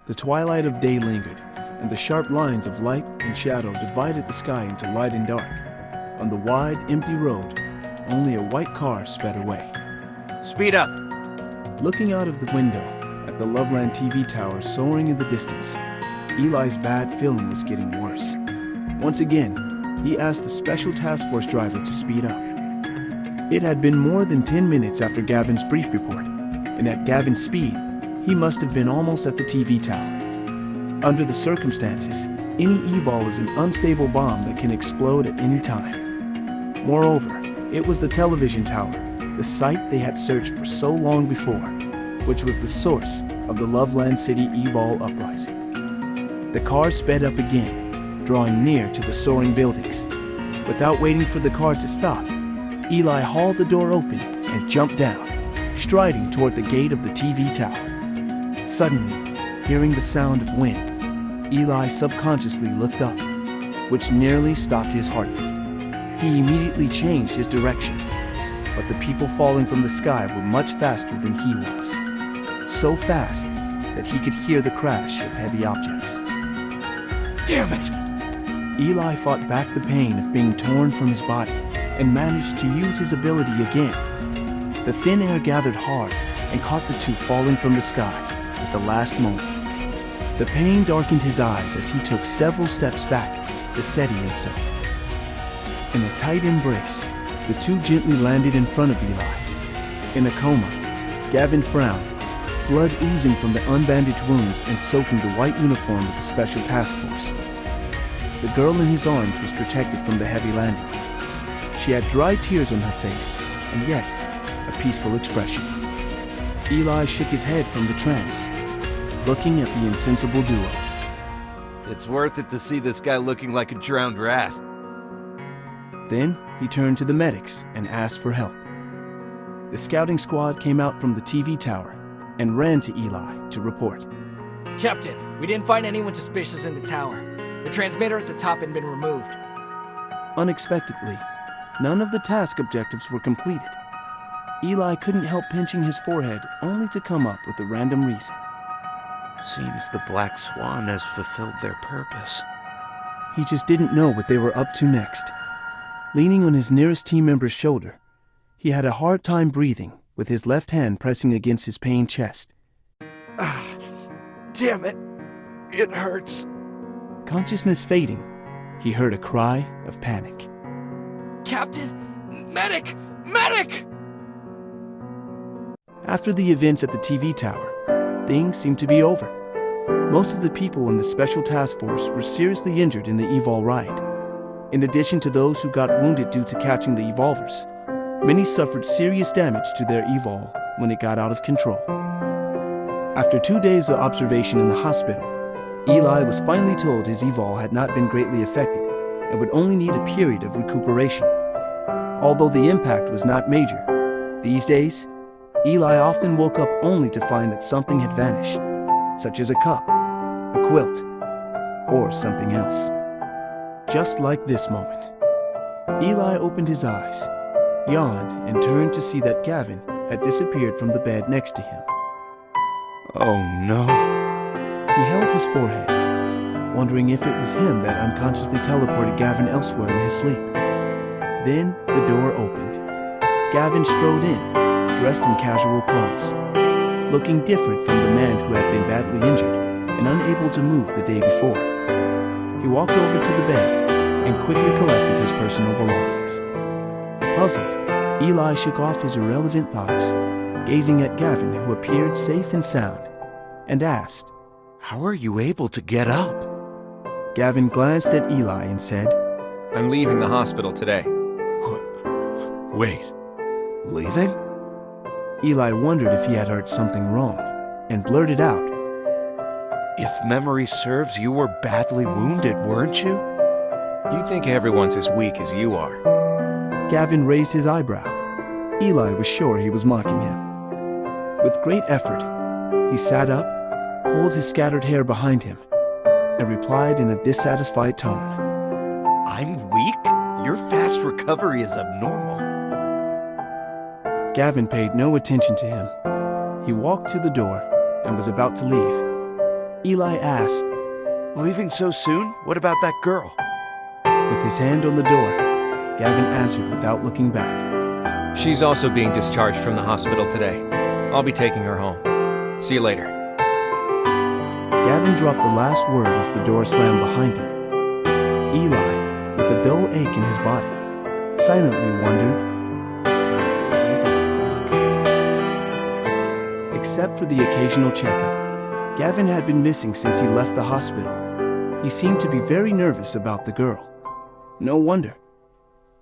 The twilight of day lingered, and the sharp lines of light and shadow divided the sky into light and dark. On the wide, empty road, only a white car sped away. Speed up! Looking out of the window at the Loveland TV tower soaring in the distance, Eli's bad feeling was getting worse. Once again, he asked the special task force driver to speed up. It had been more than 10 minutes after Gavin's brief report, and at Gavin's speed, he must have been almost at the TV tower. Under the circumstances, any evol is an unstable bomb that can explode at any time. Moreover, it was the television tower, the site they had searched for so long before, which was the source of the Loveland City evol uprising. The car sped up again, drawing near to the soaring buildings. Without waiting for the car to stop, Eli hauled the door open and jumped down, striding toward the gate of the TV tower. Suddenly, hearing the sound of wind, Eli subconsciously looked up, which nearly stopped his heartbeat. He immediately changed his direction, but the people falling from the sky were much faster than he was. So fast that he could hear the crash of heavy objects. Damn it! Eli fought back the pain of being torn from his body and managed to use his ability again. The thin air gathered hard and caught the two falling from the sky at the last moment. The pain darkened his eyes as he took several steps back to steady himself. In a tight embrace, the two gently landed in front of Eli. In a coma, Gavin frowned, blood oozing from the unbandaged wounds and soaking the white uniform of the Special Task Force. The girl in his arms was protected from the heavy landing. She had dry tears on her face, and yet a peaceful expression. Eli shook his head from the trance, looking at the insensible duo. It's worth it to see this guy looking like a drowned rat. Then he turned to the medics and asked for help. The scouting squad came out from the TV tower and ran to Eli to report. Captain, we didn't find anyone suspicious in the tower. The transmitter at the top had been removed. Unexpectedly, none of the task objectives were completed. Eli couldn't help pinching his forehead only to come up with a random reason. Seems the Black Swan has fulfilled their purpose. He just didn't know what they were up to next. Leaning on his nearest team member's shoulder, he had a hard time breathing with his left hand pressing against his pained chest. Damn it! It hurts. Consciousness fading, he heard a cry of panic. Captain! Medic! Medic! After the events at the TV tower, things seemed to be over. Most of the people in the Special Task Force were seriously injured in the evol riot. In addition to those who got wounded due to catching the evolvers, many suffered serious damage to their evol when it got out of control. After 2 days of observation in the hospital, Eli was finally told his evol had not been greatly affected and would only need a period of recuperation. Although the impact was not major, these days, Eli often woke up only to find that something had vanished, such as a cup, a quilt, or something else. Just like this moment. Eli opened his eyes, yawned, and turned to see that Gavin had disappeared from the bed next to him. Oh no. He held his forehead, wondering if it was him that unconsciously teleported Gavin elsewhere in his sleep. Then the door opened. Gavin strode in, dressed in casual clothes, looking different from the man who had been badly injured and unable to move the day before. He walked over to the bed and quickly collected his personal belongings. Puzzled, Eli shook off his irrelevant thoughts, gazing at Gavin, who appeared safe and sound, and asked, How are you able to get up? Gavin glanced at Eli and said, I'm leaving the hospital today. Wait, leaving? Eli wondered if he had heard something wrong, and blurted out, If memory serves, you were badly wounded, weren't you? You think everyone's as weak as you are. Gavin raised his eyebrow. Eli was sure he was mocking him. With great effort, he sat up, pulled his scattered hair behind him, and replied in a dissatisfied tone. I'm weak? Your fast recovery is abnormal. Gavin paid no attention to him. He walked to the door and was about to leave. Eli asked, Leaving so soon? What about that girl? with his hand on the door. Gavin answered without looking back. She's also being discharged from the hospital today. I'll be taking her home. See you later. Gavin dropped the last word as the door slammed behind him. Eli, with a dull ache in his body, silently wondered, Am I really that weak? except for the occasional checkup, Gavin had been missing since he left the hospital. He seemed to be very nervous about the girl. No wonder.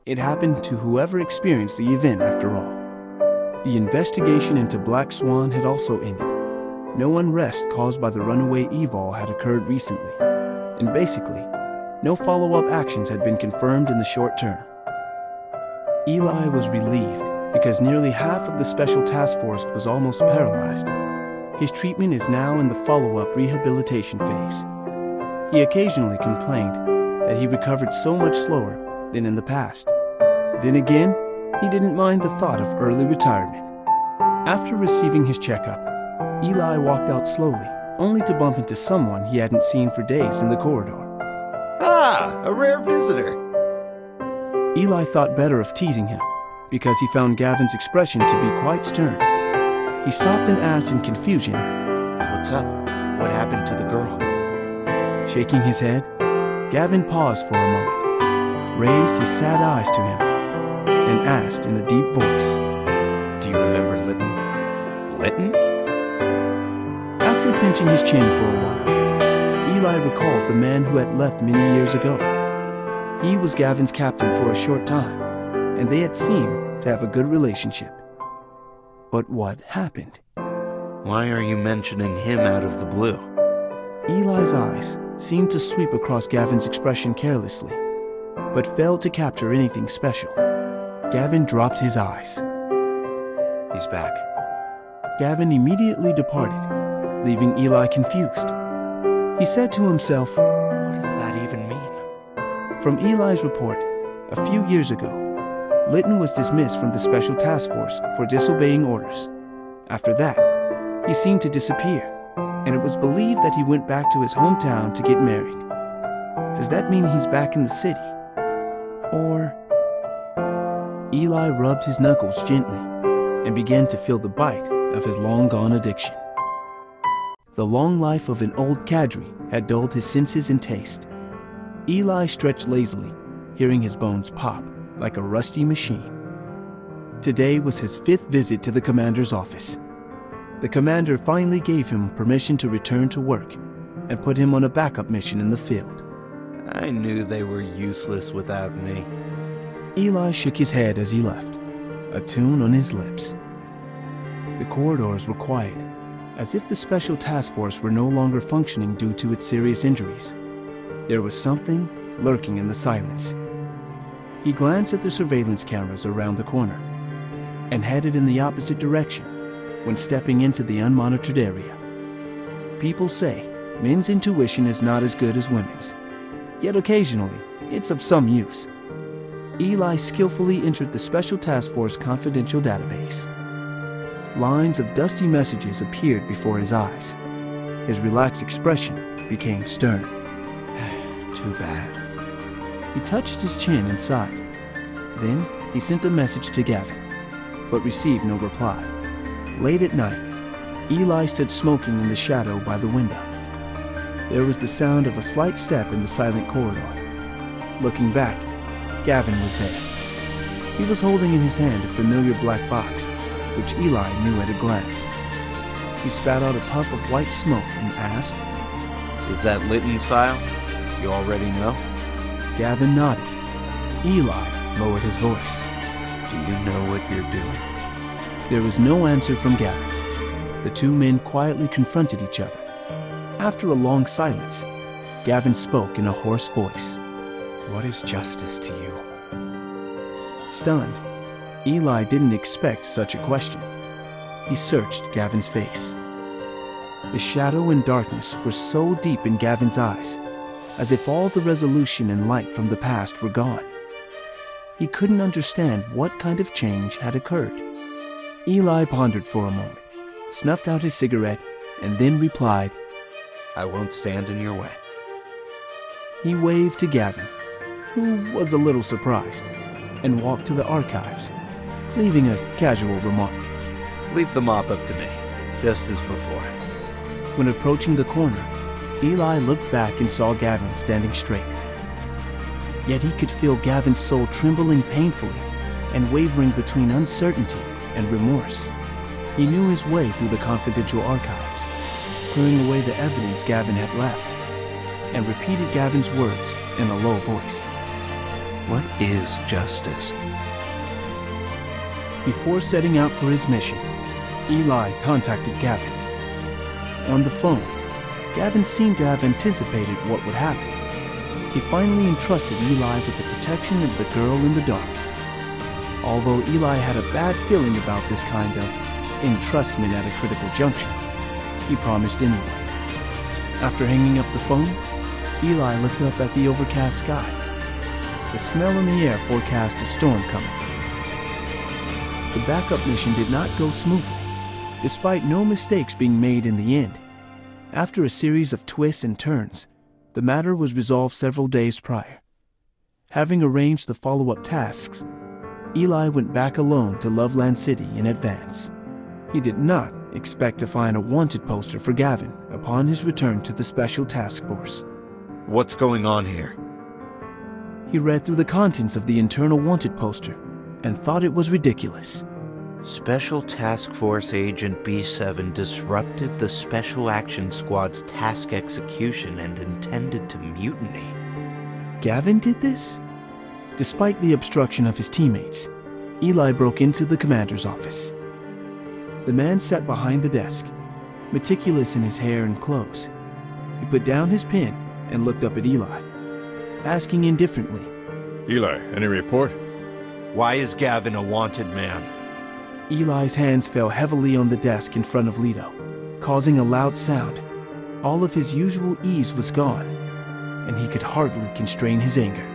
It happened to whoever experienced the event after all. The investigation into Black Swan had also ended. No unrest caused by the runaway Evol had occurred recently, and basically, no follow-up actions had been confirmed in the short term. Eli was relieved because nearly half of the Special Task Force was almost paralyzed. His treatment is now in the follow-up rehabilitation phase. He occasionally complained that he recovered so much slower than in the past. Then again, he didn't mind the thought of early retirement. After receiving his checkup, Eli walked out slowly, only to bump into someone he hadn't seen for days in the corridor. Ah, a rare visitor. Eli thought better of teasing him, because he found Gavin's expression to be quite stern. He stopped and asked in confusion, What's up? What happened to the girl? Shaking his head, Gavin paused for a moment, raised his sad eyes to him, and asked in a deep voice, Do you remember Lytton? Lytton? After pinching his chin for a while, Eli recalled the man who had left many years ago. He was Gavin's captain for a short time, and they had seemed to have a good relationship. But what happened? Why are you mentioning him out of the blue? Eli's eyes seemed to sweep across Gavin's expression carelessly, but failed to capture anything special. Gavin dropped his eyes. He's back. Gavin immediately departed, leaving Eli confused. He said to himself, What does that even mean? from Eli's report, a few years ago, Lytton was dismissed from the Special Task Force for disobeying orders. After that, he seemed to disappear, and it was believed that he went back to his hometown to get married. Does that mean he's back in the city? Or... Eli rubbed his knuckles gently and began to feel the bite of his long-gone addiction. The long life of an old cadre had dulled his senses and taste. Eli stretched lazily, hearing his bones pop like a rusty machine. Today was his 5th visit to the commander's office. The commander finally gave him permission to return to work and put him on a backup mission in the field. I knew they were useless without me. Eli shook his head as he left, a tune on his lips. The corridors were quiet, as if the Special Task Force were no longer functioning due to its serious injuries. There was something lurking in the silence. He glanced at the surveillance cameras around the corner and headed in the opposite direction when stepping into the unmonitored area. People say men's intuition is not as good as women's, yet occasionally it's of some use. Eli skillfully entered the Special Task Force confidential database. Lines of dusty messages appeared before his eyes. His relaxed expression became stern. Too bad. He touched his chin and sighed. Then he sent a message to Gavin, but received no reply. Late at night, Eli stood smoking in the shadow by the window. There was the sound of a slight step in the silent corridor. Looking back, Gavin was there. He was holding in his hand a familiar black box, which Eli knew at a glance. He spat out a puff of white smoke and asked, Is that Lytton's file? You already know? Gavin nodded. Eli lowered his voice. Do you know what you're doing? There was no answer from Gavin. The two men quietly confronted each other. After a long silence, Gavin spoke in a hoarse voice. What is justice to you? Stunned, Eli didn't expect such a question. He searched Gavin's face. The shadow and darkness were so deep in Gavin's eyes, as if all the resolution and light from the past were gone. He couldn't understand what kind of change had occurred. Eli pondered for a moment, snuffed out his cigarette, and then replied, I won't stand in your way. He waved to Gavin, who was a little surprised, and walked to the archives, leaving a casual remark. Leave the mop up to me, just as before. When approaching the corner, Eli looked back and saw Gavin standing straight. Yet he could feel Gavin's soul trembling painfully and wavering between uncertainty and remorse. He knew his way through the confidential archives, clearing away the evidence Gavin had left, and repeated Gavin's words in a low voice. What is justice? Before setting out for his mission, Eli contacted Gavin. On the phone, Gavin seemed to have anticipated what would happen. He finally entrusted Eli with the protection of the girl in the dark. Although Eli had a bad feeling about this kind of entrustment at a critical juncture, he promised anyway. After hanging up the phone, Eli looked up at the overcast sky. The smell in the air forecast a storm coming. The backup mission did not go smoothly, despite no mistakes being made in the end. After a series of twists and turns, the matter was resolved several days prior. Having arranged the follow-up tasks, Eli went back alone to Loveland City in advance. He did not expect to find a wanted poster for Gavin upon his return to the Special Task Force. What's going on here? He read through the contents of the internal wanted poster and thought it was ridiculous. Special Task Force Agent B7 disrupted the Special Action Squad's task execution and intended to mutiny. Gavin did this? Despite the obstruction of his teammates, Eli broke into the commander's office. The man sat behind the desk, meticulous in his hair and clothes. He put down his pen and looked up at Eli, asking indifferently, Eli, any report? Why is Gavin a wanted man? Eli's hands fell heavily on the desk in front of Leto, causing a loud sound. All of his usual ease was gone, and he could hardly constrain his anger.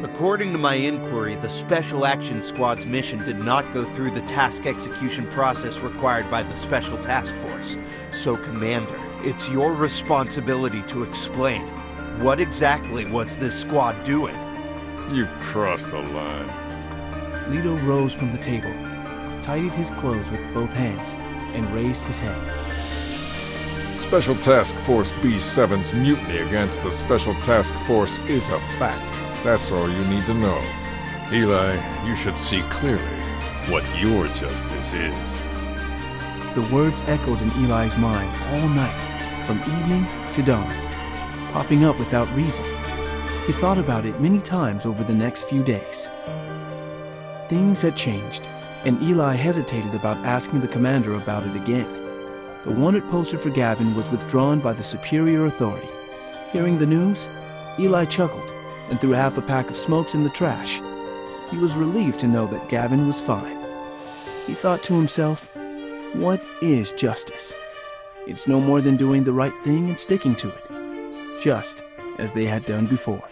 According to my inquiry, the Special Action Squad's mission did not go through the task execution process required by the Special Task Force. So, Commander, it's your responsibility to explain. What exactly was this squad doing? You've crossed the line. Leto rose from the table, tidied his clothes with both hands, and raised his head. Special Task Force B7's mutiny against the Special Task Force is a fact. That's all you need to know. Eli, you should see clearly what your justice is. The words echoed in Eli's mind all night, from evening to dawn, popping up without reason. He thought about it many times over the next few days. Things had changed, and Eli hesitated about asking the commander about it again. The wanted poster for Gavin was withdrawn by the superior authority. Hearing the news, Eli chuckled and threw half a pack of smokes in the trash. He was relieved to know that Gavin was fine. He thought to himself, what is justice? It's no more than doing the right thing and sticking to it, just as they had done before.